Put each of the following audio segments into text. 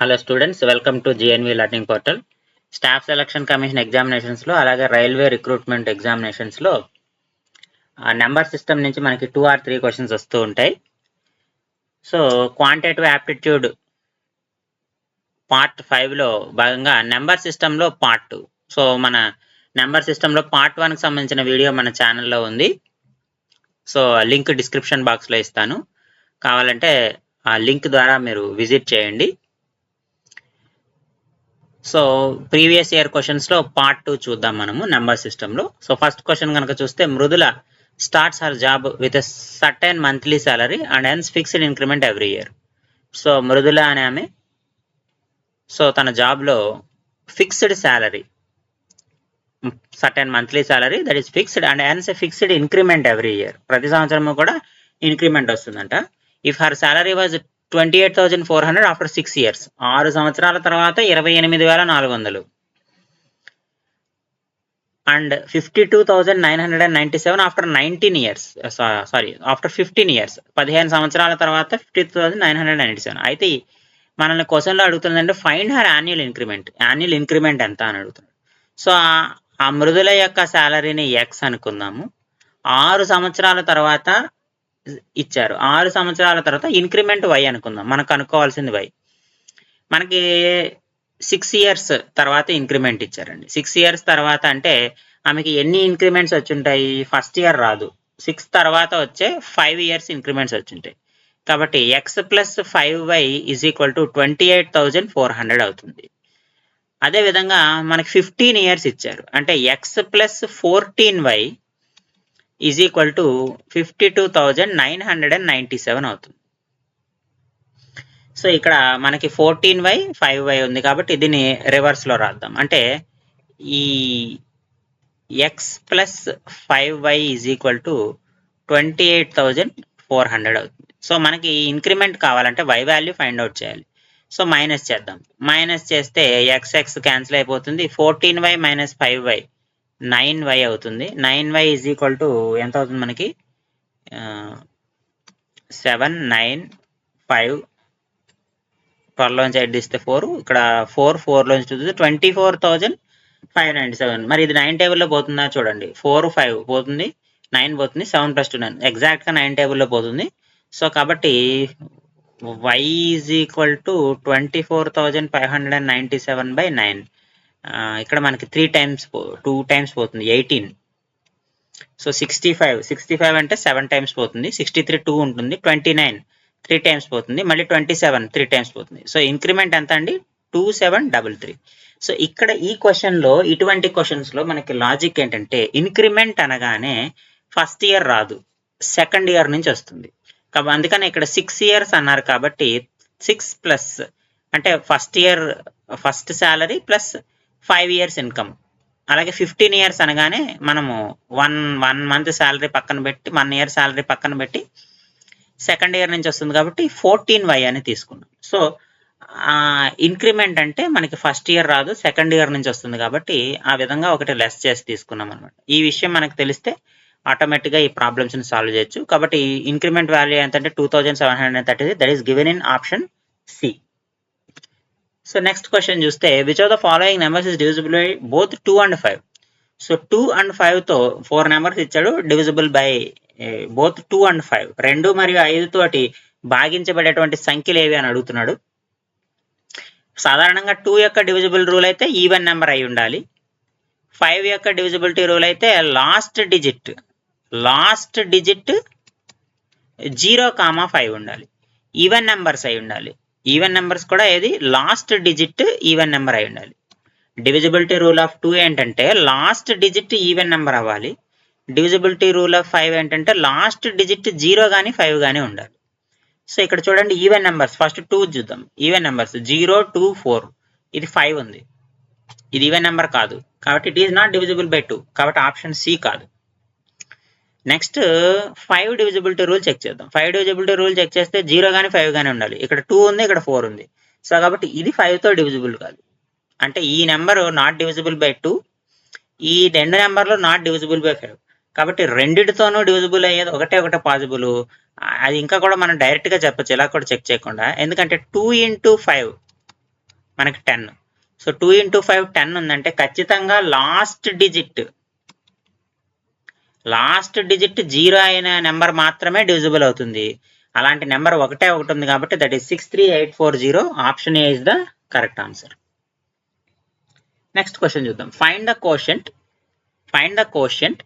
Hello students, welcome to GNV learning portal. Staff selection commission ఎగ్జామినేషన్స్లో అలాగే railway recruitment ఎగ్జామినేషన్స్లో number system నుంచి మనకి 2 or 3 క్వశ్చన్స్ వస్తూ ఉంటాయి. సో క్వాంటిటేటివ్ యాప్టిట్యూడ్ పార్ట్ 5లో భాగంగా నెంబర్ సిస్టంలో పార్ట్ 2. సో మన నెంబర్ సిస్టంలో పార్ట్ 1కి సంబంధించిన వీడియో మన ఛానల్లో ఉంది. సో లింక్ డిస్క్రిప్షన్ బాక్స్లో ఇస్తాను, కావాలంటే ఆ లింక్ ద్వారా మీరు విజిట్ చేయండి. సో ప్రీవియస్ ఇయర్ క్వశ్చన్స్లో పార్ట్ 2 చూద్దాం మనము నెంబర్ సిస్టంలో. సో ఫస్ట్ క్వశ్చన్ కనుక చూస్తే, Mridula starts her job with a certain monthly salary and earns fixed increment every year. So Mridula అనే ఆమె సో తన జాబ్లో fixed salary, certain monthly salary that is fixed and earns a fixed increment every year. ప్రతి సంవత్సరము కూడా increment వస్తుందంట. If her salary was 28,400 after 6 years. 6 సంవత్సరాల తర్వాత 28,400 and 52,997 after 19 years. After 15 years. 15 సంవత్సరాల తర్వాత 52,997. అయితే మనల్ని క్వశ్చన్లో అడుగుతుందంటే find her annual increment. Annual increment ఎంత అని అడుగుతుంది. సో ఆ మృదుల యొక్క శాలరీని ఎక్స్ అనుకుందాము. 6 సంవత్సరాల తర్వాత ఇచ్చారు. 6 సంవత్సరాల తర్వాత ఇంక్రిమెంట్ వై అనుకుందాం. మనకు అనుకోవాల్సింది వై. మనకి 6 years తర్వాత ఇంక్రిమెంట్ ఇచ్చారండి. 6 years తర్వాత అంటే ఆమెకి ఎన్ని ఇంక్రిమెంట్స్ వచ్చుంటాయి? ఫస్ట్ ఇయర్ రాదు, 6 తర్వాత వచ్చే 5 years ఇంక్రిమెంట్స్ వచ్చుంటాయి. కాబట్టి X plus 5y is equal to 28,400 అవుతుంది. అదేవిధంగా మనకి 15 years ఇచ్చారు, అంటే X plus 14y is equal to 52,997 అవుతుంది. సో ఇక్కడ మనకి 14y 5y ఉంది కాబట్టి దీన్ని రివర్స్లో రాద్దాం. అంటే ఈ X plus 5y is equal to 28,400 అవుతుంది. సో మనకి ఇంక్రిమెంట్ కావాలంటే y వాల్యూ ఫైండ్ అవుట్ చేయాలి. సో మైనస్ చేద్దాం. మైనస్ చేస్తే ఎక్స్ క్యాన్సిల్ అయిపోతుంది. 14y మైనస్ 5y 9y అవుతుంది. 9y ఈజ్ ఈక్వల్ టు ఎంత అవుతుంది మనకి? 7, 9, 5, 12లోంచి 8 తీస్తే 4, ఇక్కడ 4లోంచి చూస్తే 24,597. మరి ఇది 9 టేబుల్లో పోతుందా? చూడండి, 4, 5 పోతుంది, 9 పోతుంది, 7 + 2 9, ఎగ్జాక్ట్గా 9 టేబుల్లో పోతుంది. సో కాబట్టి y ఈజ్ ఈక్వల్ టు 24,597/9. ఇక్కడ మనకి 2 times పోతుంది, 18. సో 65 అంటే 7 times పోతుంది, 63 2 ఉంటుంది, 29 3 times పోతుంది, మళ్ళీ 27 3 times పోతుంది. సో ఇంక్రిమెంట్ ఎంత అండి? 2733. సో ఇక్కడ ఈ క్వశ్చన్లో, ఇటువంటి క్వశ్చన్స్లో మనకి లాజిక్ ఏంటంటే, ఇంక్రిమెంట్ అనగానే ఫస్ట్ ఇయర్ రాదు, సెకండ్ ఇయర్ నుంచి వస్తుంది. కాబట్టి అందుకని ఇక్కడ 6 years అన్నారు కాబట్టి 6 ప్లస్ అంటే first year first salary plus 5 years income. అలాగే 15 years అనగానే మనము 1 month శాలరీ పక్కన పెట్టి 1 year శాలరీ పక్కన పెట్టి సెకండ్ ఇయర్ నుంచి వస్తుంది కాబట్టి 14y అని తీసుకున్నాం. సో ఇంక్రిమెంట్ అంటే మనకి ఫస్ట్ ఇయర్ రాదు, సెకండ్ ఇయర్ నుంచి వస్తుంది కాబట్టి ఆ విధంగా ఒకటి లెస్ చేసి తీసుకున్నాం అనమాట. ఈ విషయం మనకు తెలిస్తే ఆటోమేటిక్గా ఈ ప్రాబ్లమ్స్ని సాల్వ్ చేయొచ్చు. కాబట్టి ఇంక్రిమెంట్ వాల్యూ ఎంతంటే 2,730, that is given in option C. So next question చూస్తే, which of the following numbers is divisible by both 2 and 5. సో 2 and 5తో 4 నెంబర్స్ ఇచ్చాడు, డివిజిబుల్ బై బోత్ 2 and 5. 2 మరియు 5 తోటి భాగించబడేటువంటి సంఖ్యలు ఏవి అని అడుగుతున్నాడు. సాధారణంగా 2 యొక్క డివిజిబుల్ రూల్ అయితే ఈవెన్ నెంబర్ అయి ఉండాలి. 5 యొక్క డివిజిబిలిటీ రూల్ అయితే లాస్ట్ డిజిట్ 0,5 ఉండాలి. ఈవెన్ నెంబర్స్ అయి ఉండాలి. ఈవెన్ నెంబర్స్ కూడా ఏది? లాస్ట్ డిజిట్ ఈవెన్ నెంబర్ అయి ఉండాలి. డివిజిబిలిటీ రూల్ ఆఫ్ 2 ఏంటంటే లాస్ట్ డిజిట్ ఈవెన్ నెంబర్ అవ్వాలి. డివిజిబిలిటీ రూల్ ఆఫ్ 5 ఏంటంటే లాస్ట్ డిజిట్ 0 కానీ 5 కానీ ఉండాలి. సో ఇక్కడ చూడండి, ఈవెన్ నెంబర్స్ ఫస్ట్ 2 చూద్దాం. ఈవెన్ నెంబర్స్ 0, 2, 4, ఇది 5 ఉంది, ఇది ఈవెన్ నెంబర్ కాదు కాబట్టి it is not divisible by 2, కాబట్టి ఆప్షన్ సి కాదు. నెక్స్ట్ 5 డివిజిబిలిటీ రూల్ చెక్ చేద్దాం. 5 డివిజిబిలిటీ రూల్ చెక్ చేస్తే 0 కానీ 5 కానీ ఉండాలి. ఇక్కడ 2 ఉంది, ఇక్కడ 4 ఉంది. సో కాబట్టి ఇది 5తో డివిజిబుల్ కాదు, అంటే ఈ నెంబరు నాట్ డివిజిబుల్ బై 2, ఈ 2 నెంబర్లు నాట్ డివిజిబుల్ బై 5. కాబట్టి రెండిటితోనూ డివిజిబుల్ అయ్యేది ఒకటే పాసిబుల్. అది ఇంకా కూడా మనం డైరెక్ట్గా చెప్పచ్చు, ఇలా కూడా చెక్ చేయకుండా. ఎందుకంటే 2 into 5 మనకి 10. సో 2 into 5 10 ఉందంటే ఖచ్చితంగా లాస్ట్ డిజిట్ 0 అయిన నెంబర్ మాత్రమే డివిజిబుల్ అవుతుంది. అలాంటి నెంబర్ ఒకటే ఒకటి ఉంది కాబట్టి that is 63840. Option A is the correct answer. Next question చూద్దాం. Find the quotient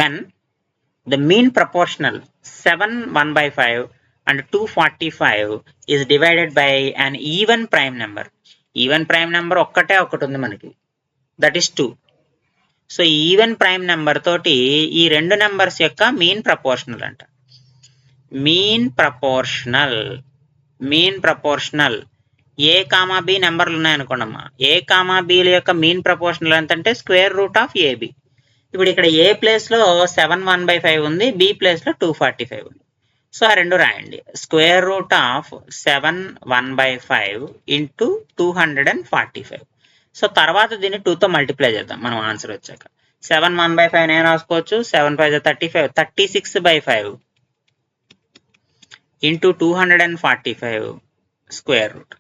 when the mean proportional 7 1/5 and 245 is divided by an even prime number. Even prime number ఒక్కటే ఒకటి ఉంది మనకి, that is 2. So even prime number తోటి ఈ రెండు numbers యొక్క mean proportional అంట. మీన్ ప్రపోర్షనల్ ఏ కామా బి నెంబర్లు ఉన్నాయనుకోండమ్మా, ఏ కామా బిల యొక్క మీన్ ప్రపోర్షనల్ ఎంత అంటే స్క్వేర్ రూట్ ఆఫ్ ఏబి. ఇప్పుడు ఇక్కడ ఏ ప్లేస్లో 7 1/5 ఉంది, బి ప్లేస్లో 245 ఉంది. సో ఆ రెండు రాయండి. Square root of 7 1/5 into 245. So తర్వాత దీన్ని 2తో మల్టిప్లై చేద్దాం మనం ఆన్సర్ వచ్చాక. 7 1/5 నేను రాసుకోవచ్చు, 7 5 35, 36/5 ఇంటూ 245 స్క్వేర్ రూట్.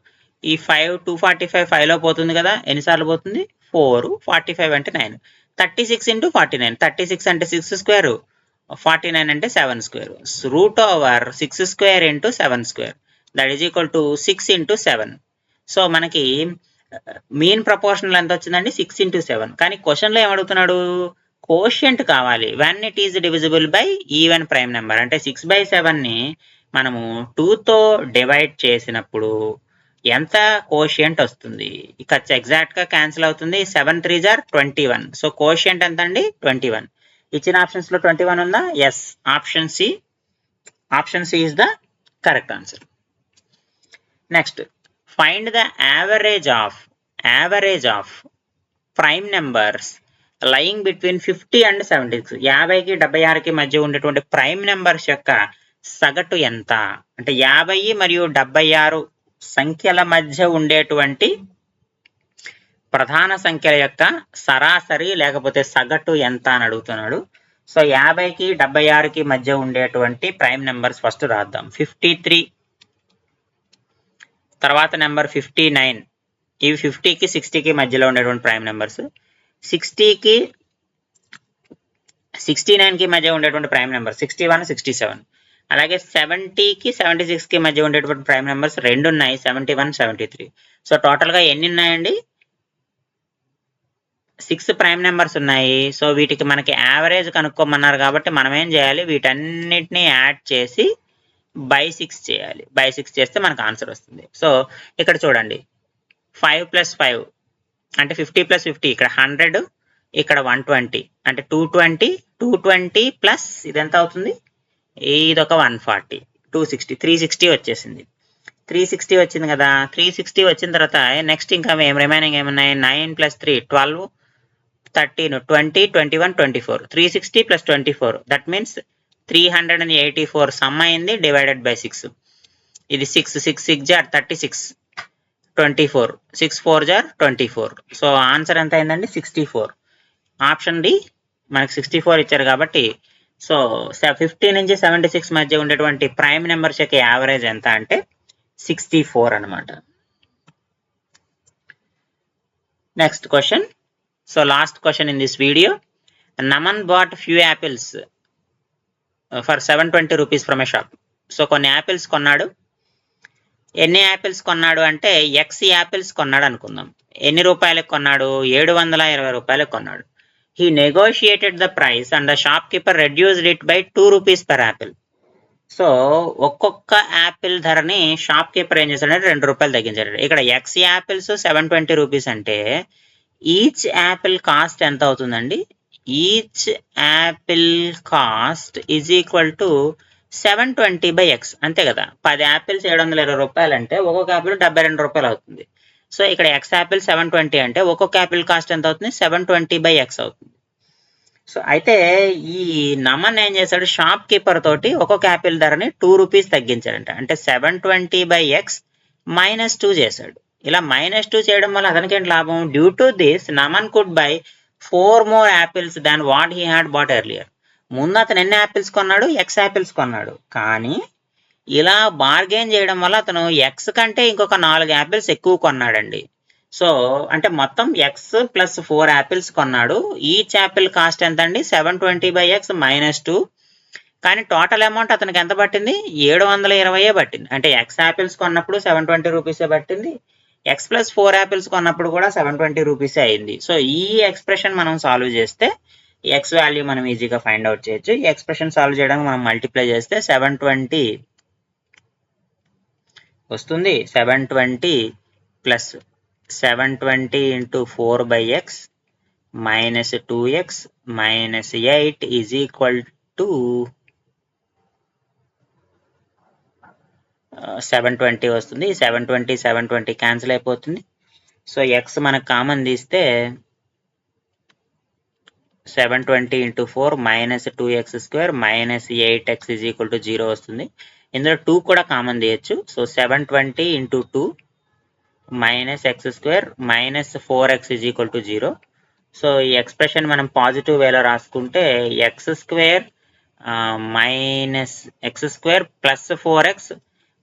ఈ 245 5లో పోతుంది కదా, ఎన్నిసార్లు పోతుంది? 4, 45 అంటే 9. 36 into 49, 36 అంటే 6 స్క్వేర్, 49 అంటే 7 square. Root over 6 square into 7 square, that is equal to 6 into 7. So మనకి మీన్ ప్రపోర్షనల్ ఎంత వచ్చిందండి? 6 into 7. కానీ క్వశ్చన్లో ఏమడుగుతున్నాడు? కోషియంట్ కావాలి. When it is divisible by even prime number. అంటే 6/7ని మనము 2తో డివైడ్ చేసినప్పుడు ఎంత కోషియంట్ వస్తుంది? ఇక్కడ ఎగ్జాక్ట్ గా క్యాన్సిల్ అవుతుంది. 7 3s are 21. సో కోషియంట్ ఎంత అండి? 21. ఇచ్చిన ఆప్షన్స్ లో 21 ఉందా? Yes, option C is the correct answer. Next, find the average of prime numbers lying between 50 and 76. 50కి 76కి మధ్య ఉండేటువంటి ప్రైమ్ నెంబర్స్ యొక్క సగటు ఎంత అంటే 50 మరియు 76 సంఖ్యల మధ్య ఉండేటువంటి ప్రధాన సంఖ్యల యొక్క సరాసరి లేకపోతే సగటు ఎంత అని అడుగుతున్నాడు. సో 50కి 76కి మధ్య ఉండేటువంటి ప్రైమ్ నెంబర్స్ ఫస్ట్ రాద్దాం. 53, తర్వాత నెంబర్ 59. ఇవి 50కి 60కి మధ్యలో ఉండేటువంటి ప్రైమ్ నెంబర్స్. 60కి 69కి మధ్య ఉండేటువంటి ప్రైమ్ నెంబర్ 61 67. అలాగే 70కి 76కి మధ్య ఉండేటువంటి ప్రైమ్ నెంబర్స్ 2 ఉన్నాయి, 71 73. సో టోటల్గా ఎన్ని ఉన్నాయండి? 6 ప్రైమ్ నెంబర్స్ ఉన్నాయి. సో వీటికి మనకి యావరేజ్ కనుక్కోమన్నారు కాబట్టి మనం ఏం చేయాలి? వీటన్నిటిని యాడ్ చేసి బై 6 చేయాలి. బై 6 చేస్తే మనకు ఆన్సర్ వస్తుంది. సో ఇక్కడ చూడండి, 5 + 5 అంటే 50 + 50, ఇక్కడ 100, ఇక్కడ 120 అంటే 220 ప్లస్ ఇది ఎంత అవుతుంది? ఇదొక 140, 260, 360 వచ్చేసింది. 360 వచ్చింది కదా. 360 వచ్చిన తర్వాత నెక్స్ట్ ఇంకా రిమైనింగ్ ఏమున్నాయి? 9 + 3 12, 13 20 21 24. 360 + 24 దట్ మీన్స్ 384 సమ్ అయింది, డివైడెడ్ బై 6. ఇది 6 6 6 = 36, 24 6 4 = 24. సో ఆన్సర్ ఎంత అయిందండి? 64. ఆప్షన్ డి మనకి 64 ఇచ్చారు కాబట్టి సో 50 నుంచి 76 మధ్య ఉండేటువంటి ప్రైమ్ నెంబర్స్ యొక్క యావరేజ్ ఎంత అంటే 64 అనమాట. Next question. So last question in this video. Naman bought few apples for 720 rupees from a shop. So కొన్ని యాపిల్స్ కొన్నాడు. ఎన్ని యాపిల్స్ కొన్నాడు అంటే ఎక్స్ యాపిల్స్ కొన్నాడు అనుకుందాం. ఎన్ని రూపాయలకు కొన్నాడు? 720 రూపాయలకు కొన్నాడు. He negotiated the price and the shopkeeper reduced it by 2 rupees per apple. So ఒక్కొక్క యాపిల్ ధరని షాప్ కీపర్ ఏం చేశాడంటే 2 రూపాయలు తగ్గించాడు. ఇక్కడ ఎక్స్ యాపిల్స్ 720 రూపీస్ అంటే ఈచ్ యాపిల్ కాస్ట్ ఎంత అవుతుందండి? Each Apple cost is equal to 720/x, అంతే కదా. 10 యాపిల్స్ 720 రూపాయలు అంటే ఒక్కొక్క యాపిల్ 72 రూపాయలు అవుతుంది. సో ఇక్కడ ఎక్స్ యాపిల్ 720 అంటే ఒక్కొక్క యాపిల్ కాస్ట్ ఎంత అవుతుంది? 720/x అవుతుంది. సో అయితే ఈ నమన్ ఏం చేశాడు? షాప్ కీపర్ తోటి ఒక్కొక్క యాపిల్ ధరని 2 రూపీస్ తగ్గించాడంట. అంటే 720/x -2 చేశాడు. ఇలా -2 చేయడం వల్ల అతనికి ఏంటి లాభం? Due to this Naman could buy 4 more apples than what he had bought earlier. ముందు అతను ఎన్ని యాపిల్స్ కొన్నాడు? ఎక్స్ యాపిల్స్ కొన్నాడు. కానీ ఇలా బార్గెన్ చేయడం వల్ల అతను ఎక్స్ కంటే ఇంకొక 4 యాపిల్స్ ఎక్కువ కొన్నాడండి. సో అంటే మొత్తం ఎక్స్ ప్లస్ 4 యాపిల్స్ కొన్నాడు. ఈచ్ యాపిల్ కాస్ట్ ఎంత అండి? 720/x -2. కానీ టోటల్ అమౌంట్ అతనికి ఎంత పట్టింది? 720 పట్టింది. అంటే ఎక్స్ యాపిల్స్ కొన్నప్పుడు 720 రూపీసే పట్టింది. ఎక్స్ ప్లస్ 4 యాపిల్స్ కొన్నప్పుడు కూడా 720 రూపీసే అయింది. సో ఈ ఎక్స్ప్రెషన్ మనం సాల్వ్ చేస్తే ఎక్స్ వాల్యూ మనం ఈజీగా ఫైండ్ అవుట్ చేయొచ్చు. ఈ ఎక్స్ప్రెషన్ సాల్వ్ చేయడానికి మనం మల్టిప్లై చేస్తే 720 వస్తుంది. 720 plus 720 into 4/x minus 2x minus 8 is equal to 720 వస్తుంది. 720 క్యాన్సిల్ అయిపోతుంది. సో ఎక్స్ మనకు కామన్ తీస్తే 720 into 4 minus 2x² minus 8x is equal to 0 వస్తుంది. ఇందులో 2 కూడా కామన్ తీయచ్చు. So 720 into 2 minus x² minus 4x is equal to 0. So ఈ expression మనం పాజిటివ్ వేలో రాసుకుంటే x² minus x² plus 4x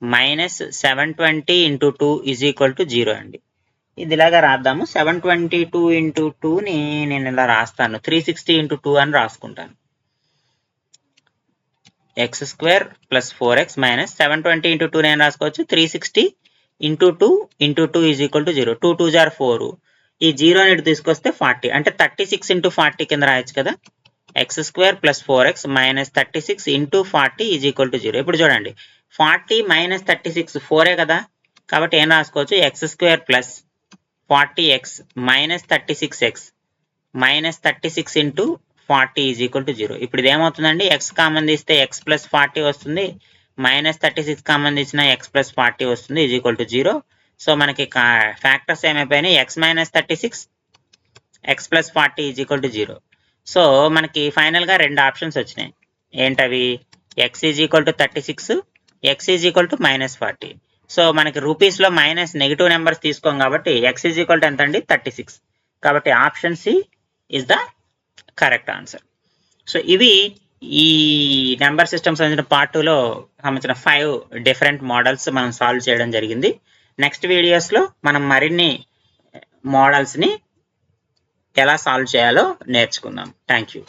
minus 720 into 2 is equal to 0 అండి. ఇది ఇలాగా రాద్దాము. 722 into 2ని నేను ఇలా రాస్తాను. 360 into 2 అని రాసుకుంటాను. x² plus 4x minus 720 into 2 నేను రాసుకోవచ్చు. 360 into 2 into 2 is equal to 0. 2 2s are 4. ఈ 0 అనేది తీసుకొస్తే 40. అంటే 36 into 40 కింద రాయొచ్చు కదా. x² plus 4x minus 36 into 40 is equal to 0. ఇప్పుడు చూడండి 40 minus 36 4ఏ కదా. కాబట్టి ఏం రాసుకోవచ్చు? x² plus 40x minus 36x minus 36 into 40 is equal to 0. ఇప్పుడు ఇది ఏమవుతుందండి? x కామన్ తీస్తే x plus 40 వస్తుంది. మైనస్ 36 కామన్ తీసిన x plus 40 వస్తుంది is equal to 0. సో మనకి factors ఏమైపోయినాయి? x minus 36 x plus 40 is equal to 0. So మనకి ఫైనల్గా రెండు ఆప్షన్స్ వచ్చినాయి. ఏంటవి? x is equal to 36, x is equal to -40. So మనకి రూపీస్లో మైనస్ నెగిటివ్ నెంబర్స్ తీసుకోం కాబట్టి x is equal to ఎంత అండి? 36. కాబట్టి option C is the correct answer. So ఇవి ఈ నెంబర్ సిస్టమ్స్ సంబంధించిన పార్ట్ 2లో సంబంధించిన 5 డిఫరెంట్ మోడల్స్ మనం సాల్వ్ చేయడం జరిగింది. నెక్స్ట్ వీడియోస్లో మనం మరిన్ని మోడల్స్ని ఎలా సాల్వ్ చేయాలో నేర్చుకుందాం. Thank you.